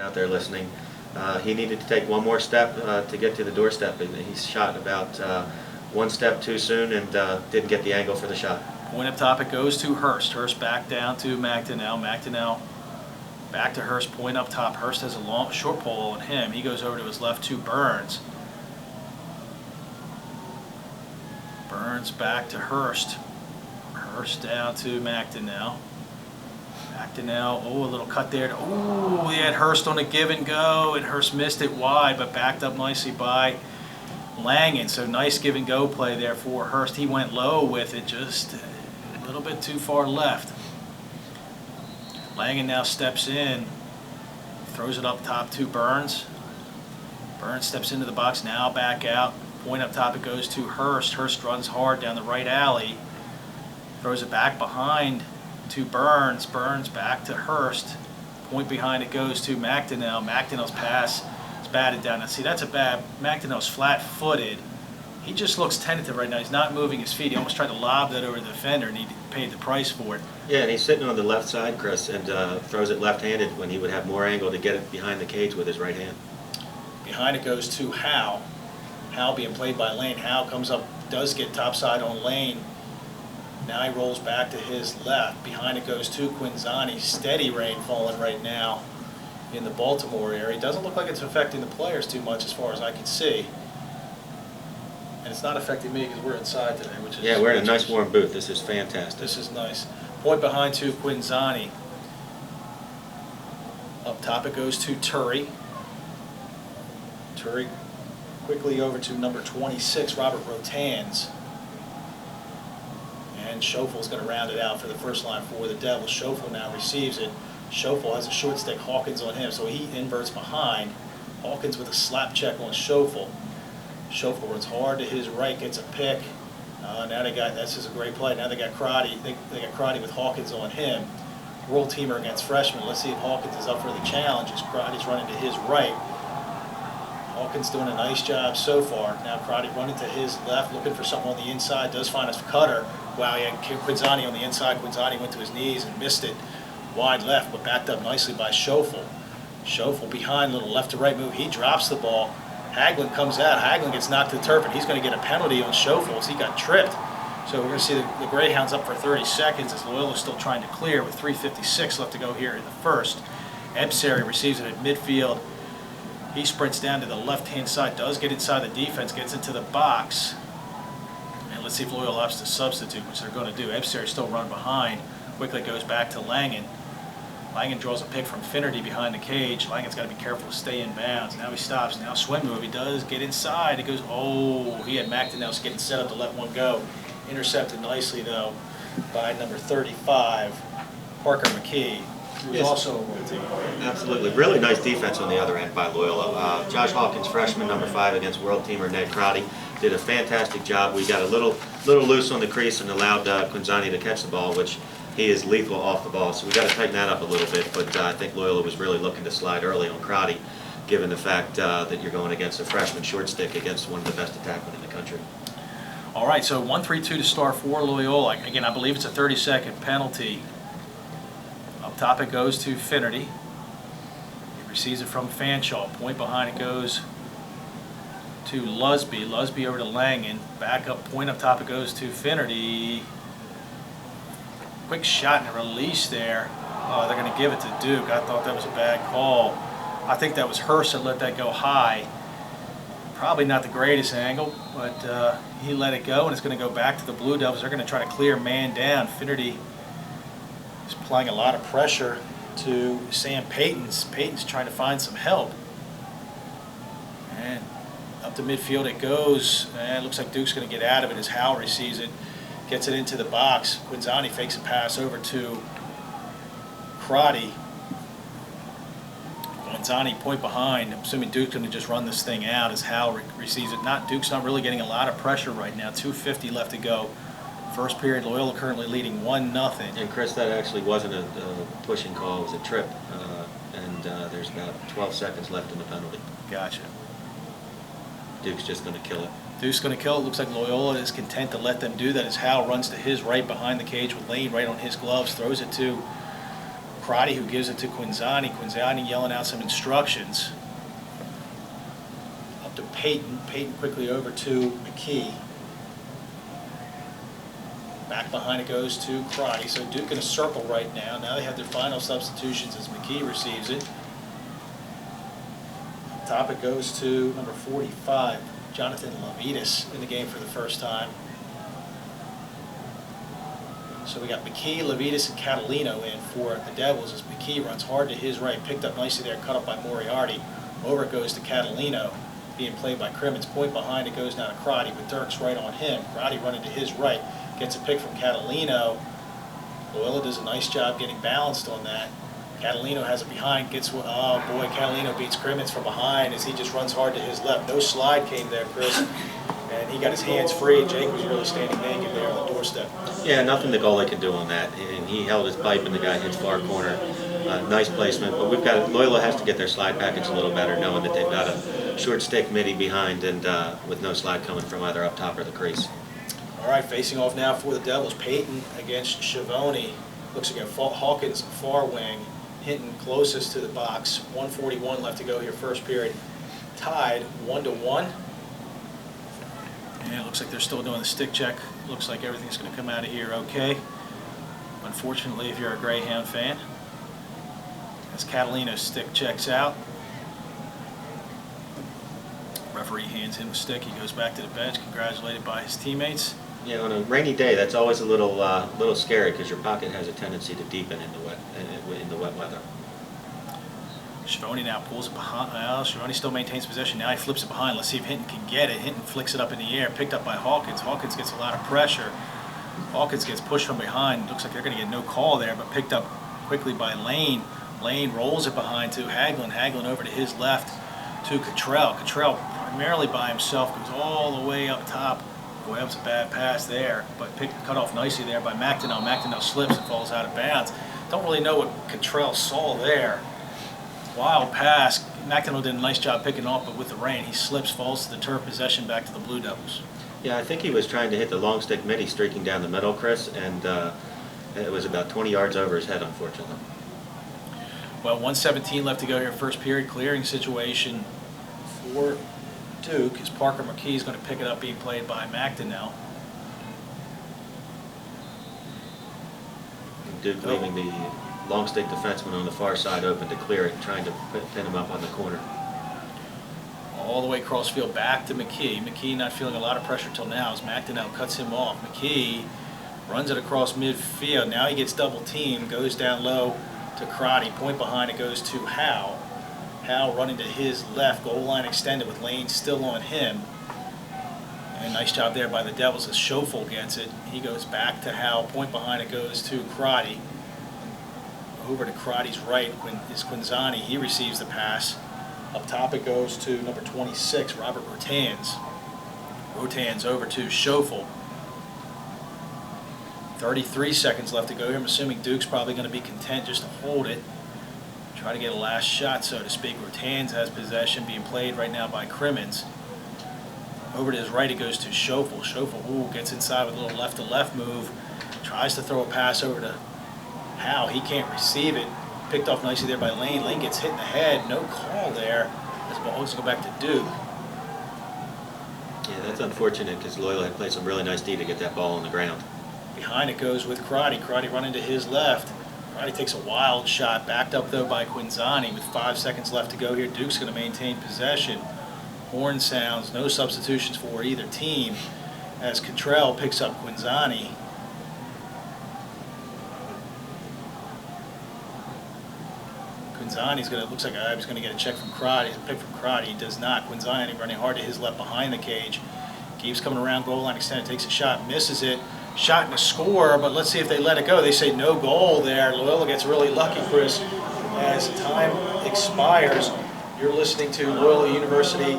out there listening. He needed to take one more step to get to the doorstep. He shot about one step too soon and didn't get the angle for the shot. Point up top, it goes to Hurst. Hurst back down to McDonnell. McDonnell back to Hurst, point up top. Hurst has a short pole on him. He goes over to his left to Burns. Burns back to Hurst. Hurst down to McDonnell. McDonnell, oh, a little cut there. Oh, he had Hurst on a give and go, and Hurst missed it wide, but backed up nicely by Langen. So nice give and go play there for Hurst. He went low with it, just a little bit too far left. Langen now steps in, throws it up top to Burns. Burns steps into the box, now back out. Point up top, it goes to Hurst. Hurst runs hard down the right alley. Throws it back behind to Burns. Burns back to Hurst. Point behind it goes to McDonnell. McDonnell's pass is batted down. Now see, that's a bad, McDonnell's flat-footed. He just looks tentative right now. He's not moving his feet. He almost tried to lob that over the defender, and he paid the price for it. Yeah, and he's sitting on the left side, Chris, and throws it left-handed when he would have more angle to get it behind the cage with his right hand. Behind it goes to Howe. Howe being played by Lane. Howe comes up, does get topside on Lane. Now he rolls back to his left. Behind it goes to Quinzani. Steady rain falling right now in the Baltimore area. It doesn't look like it's affecting the players too much as far as I can see. And it's not affecting me because we're inside today, which is... Yeah, we're in a nice warm booth. This is fantastic. This is nice. Point behind to Quinzani. Up top it goes to Turry. Turry quickly over to number 26, Robert Rotans. And Schoffel's going to round it out for the first line for the Devils. Schoffel now receives it. Schoffel has a short stick, Hawkins on him, so he inverts behind. Hawkins with a slap check on Schoffel. Schoffel runs hard to his right, gets a pick. Now they got, this is a great play. Now they got Crotty. They got Crotty with Hawkins on him. World teamer against freshman. Let's see if Hawkins is up for the challenge as Crotty's running to his right. Hawkins doing a nice job so far. Now Crotty running to his left, looking for something on the inside. Does find his cutter. Wow, he had Quinzani on the inside. Quinzani went to his knees and missed it wide left, but backed up nicely by Schoffel. Schoffel behind, little left to right move. He drops the ball. Hagelin comes out. Hagelin gets knocked to the turf, and he's going to get a penalty on Schoffel as he got tripped. So we're going to see the Greyhounds up for 30 seconds as Loyola's still trying to clear with 3:56 left to go here in the first. Ebsary receives it at midfield. He sprints down to the left-hand side, does get inside the defense, gets into the box. And let's see if Loyola opts to substitute, which they're going to do. Ebsary still run behind. Quickly goes back to Langen. Langen draws a pick from Finnerty behind the cage. Langen's got to be careful to stay in bounds. Now he stops. Now swim move. He does get inside. It goes, oh, he had McDonnell getting set up to let one go. Intercepted nicely, though, by number 35, Parker McKee, who is also a world teamer. Absolutely. Really nice defense on the other end by Loyola. Josh Hawkins, freshman, number 5, against world teamer Ned Crotty, did a fantastic job. We got a little loose on the crease and allowed Quinzani to catch the ball, which he is lethal off the ball. So we got to tighten that up a little bit. But I think Loyola was really looking to slide early on Crotty, given the fact that you're going against a freshman short stick against one of the best attackmen in the country. All right, so 1-3-2 to start for Loyola. Again, I believe it's a 30-second penalty. Up top it goes to Finnerty. He receives it from Fanshawe. Point behind it goes to Lusby. Lusby over to Langen. Back up, point up top it goes to Finnerty. Quick shot and a release there. Oh, they're going to give it to Duke. I thought that was a bad call. I think that was Hurst that let that go high. Probably not the greatest angle, but he let it go, and it's going to go back to the Blue Devils. They're going to try to clear man down. Finnerty is applying a lot of pressure to Sam Payton's. Payton's trying to find some help. And up to midfield it goes, and it looks like Duke's going to get out of it as Howe receives it. Gets it into the box. Quinzani fakes a pass over to Crotty. Quinzani point behind. I'm assuming Duke's going to just run this thing out as Howe receives it. Duke's not really getting a lot of pressure right now. 2:50 left to go. First period, Loyola currently leading 1-0. And Chris, that actually wasn't a pushing call. It was a trip. And there's about 12 seconds left in the penalty. Gotcha. Duke's just going to kill it. Duke's going to kill it. Looks like Loyola is content to let them do that as Howe runs to his right behind the cage with Lane right on his gloves. Throws it to Crotty, who gives it to Quinzani. Quinzani yelling out some instructions. Up to Peyton. Peyton quickly over to McKee. Back behind it goes to Crotty. So Duke in a circle right now. Now they have their final substitutions as McKee receives it. Top it goes to number 45, Jonathan Levitas, in the game for the first time. So we got McKee, Levitas, and Catalino in for the Devils as McKee runs hard to his right, picked up nicely there, cut up by Moriarty. Over it goes to Catalino, being played by Crimmins. Point behind it goes now to Crotty with Dirks right on him. Crotty running to his right, gets a pick from Catalino. Loyola does a nice job getting balanced on that. Catalino has it behind, gets, oh boy, Catalino beats Crimmins from behind as he just runs hard to his left. No slide came there, Chris, and he got his hands free. Jake was really standing naked there on the doorstep. Yeah, nothing the goalie could do on that, and he held his pipe and the guy hits far corner. Nice placement, but Loyola has to get their slide package a little better, knowing that they've got a short stick midi behind and with no slide coming from either up top or the crease. All right, facing off now for the Devils, Peyton against Schiavone. Looks like Hawkins far wing. Hinton closest to the box. 1:41 left to go here, first period. Tied 1-1. And it looks like they're still doing the stick check. Looks like everything's going to come out of here okay. Unfortunately, if you're a Greyhound fan, as Catalino's stick checks out, referee hands him a stick. He goes back to the bench, congratulated by his teammates. Yeah, on a rainy day, that's always a little scary because your pocket has a tendency to deepen in the wet weather. Schiavone now pulls it behind. Well, Schiavone still maintains possession. Now he flips it behind. Let's see if Hinton can get it. Hinton flicks it up in the air, picked up by Hawkins. Hawkins gets a lot of pressure. Hawkins gets pushed from behind. Looks like they're going to get no call there, but picked up quickly by Lane. Lane rolls it behind to Hagelin. Hagelin over to his left to Cottrell. Cottrell primarily by himself goes all the way up top. Boy, that was a bad pass there, but cut off nicely there by McDonnell. McDonnell slips and falls out of bounds. Don't really know what Cottrell saw there. Wild pass. McDonnell did a nice job picking off, but with the rain, he slips, falls to the turf, possession back to the Blue Devils. Yeah, I think he was trying to hit the long stick midi streaking down the middle, Chris, and it was about 20 yards over his head, unfortunately. Well, 1:17 left to go here, first period. Clearing situation for Duke as Parker McKee is going to pick it up, being played by McDonnell. Duke leaving the long stick defenseman on the far side open to clear it, trying to pin him up on the corner. All the way across field back to McKee. McKee not feeling a lot of pressure till now as McDonnell cuts him off. McKee runs it across midfield. Now he gets double teamed, goes down low to Crotty. Point behind it goes to Howe. Howe running to his left, goal line extended with Lane still on him. And nice job there by the Devils as Schofel gets it. He goes back to Howe. Point behind it goes to Crotty. Over to Crotty's right is Quinzani. He receives the pass. Up top it goes to number 26, Robert Rotans. Rotans over to Schofel. 33 seconds left to go here. I'm assuming Duke's probably going to be content just to hold it. Try to get a last shot, so to speak. Rotans has possession, being played right now by Crimmins. Over to his right, it goes to Schofel. Schofel gets inside with a little left-to-left move. Tries to throw a pass over to Howe. He can't receive it. Picked off nicely there by Lane. Lane gets hit in the head. No call there. This ball is going to go back to Duke. Yeah, that's unfortunate because Loyola had played some really nice D to get that ball on the ground. Behind it goes with Crotty. Crotty running to his left. Crotty takes a wild shot. Backed up, though, by Quinzani with 5 seconds left to go here. Duke's going to maintain possession. Horn sounds. No substitutions for either team as Cottrell picks up Quinzani. Quinzani's going to, looks like he's going to get a check from Crotty, a pick from Crotty. He does not. Quinzani running hard to his left behind the cage. Keeps coming around, goal line extended, takes a shot, misses it. Shot and a score, but let's see if they let it go. They say no goal there. Loyola gets really lucky, Chris, as time expires. You're listening to Loyola University.